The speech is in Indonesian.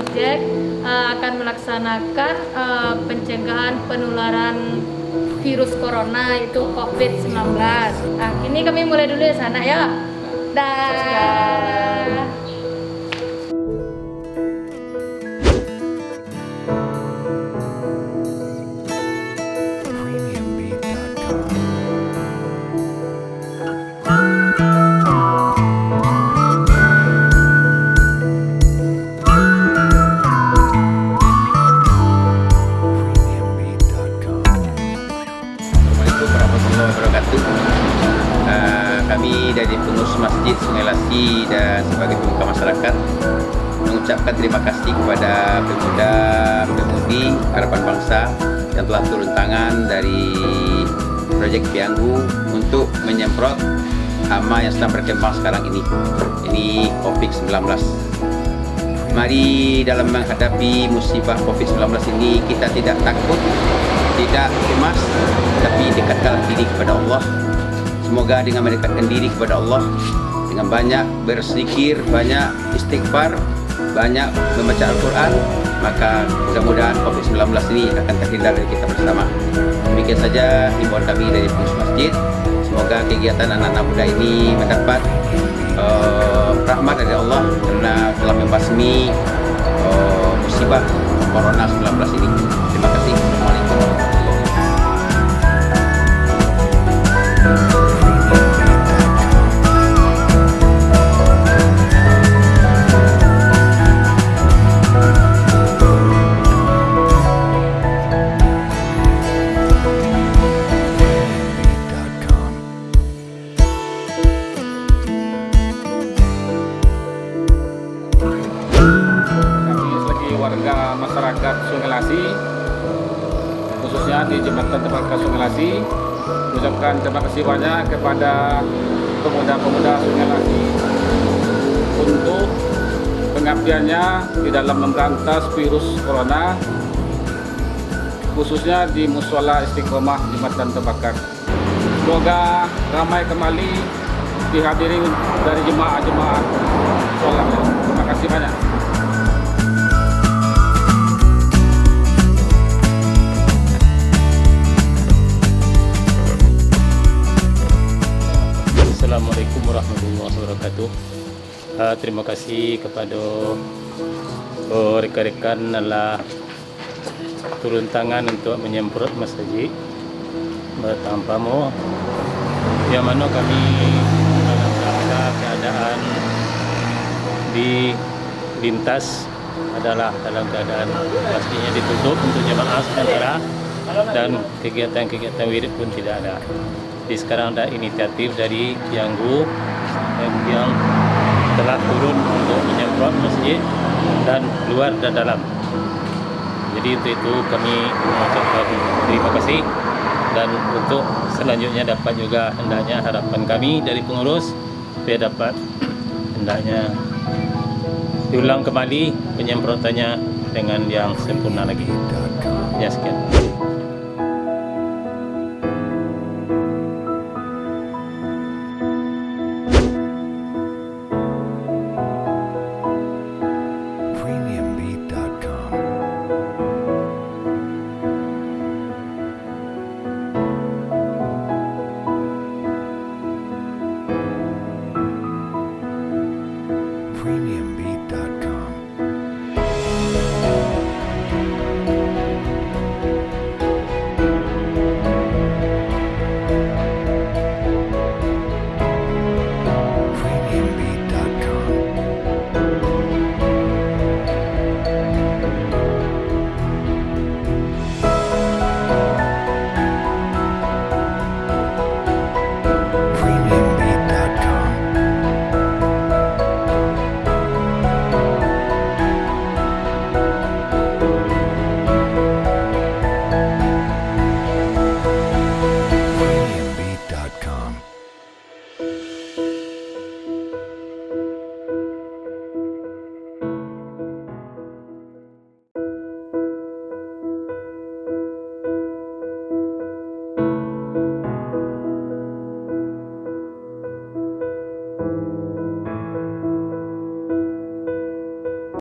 Project akan melaksanakan pencegahan penularan virus corona itu COVID-19. Nah, ini kami mulai dulu ya sana ya. Dah. Kami dari pengurus Masjid Sungai Lasi dan sebagai pemuka masyarakat mengucapkan terima kasih kepada pemuda-pemudi Harapan Bangsa yang telah turun tangan dari proyek Pianggu untuk menyemprot hama yang sedang berkembang sekarang ini COVID-19. Mari dalam menghadapi musibah COVID-19 ini kita tidak takut, tidak cemas, tapi dekatkan diri kepada Allah. Semoga dengan mendekatkan diri kepada Allah, dengan banyak berzikir, banyak istighfar, banyak membaca Al-Quran, maka mudah-mudahan COVID-19 ini akan terhindar dari kita bersama. Demikian saja himbauan kami dari pengurus masjid. Semoga kegiatan anak-anak muda ini mendapat rahmat dari Allah karena telah membasmi musibah Corona 19 ini. Terima kasih. Assalamualaikum warahmatullahi wabarakatuh. Warga masyarakat Sungai Lasi, khususnya di Jembatan Tebakar Sungai Lasi, mengucapkan terima kasih banyak kepada pemuda-pemuda Sungai Lasi untuk pengabdiannya di dalam memberantas virus corona, khususnya di Mushola Istiqomah Jembatan Tebakar. Semoga ramai kembali dihadiri dari jemaah-jemaah sholat. Terima kasih banyak. Assalamualaikum warahmatullahi wabarakatuh. Terima kasih kepada rekan-rekan telah turun tangan untuk menyemprot masjid bertampamu, yang mana kami dalam keadaan di lintas adalah dalam keadaan masjidnya ditutup untuk jemaah sementara dan kegiatan-kegiatan wirid pun tidak ada. Jadi sekarang ada inisiatif dari Pianggu yang telah turun untuk menyemprot masjid dan luar dan dalam. Jadi untuk itu kami mengucapkan terima kasih, dan untuk selanjutnya dapat juga hendaknya harapan kami dari pengurus supaya dapat hendaknya diulang kembali penyemprotannya dengan yang sempurna lagi. Ya, sekian.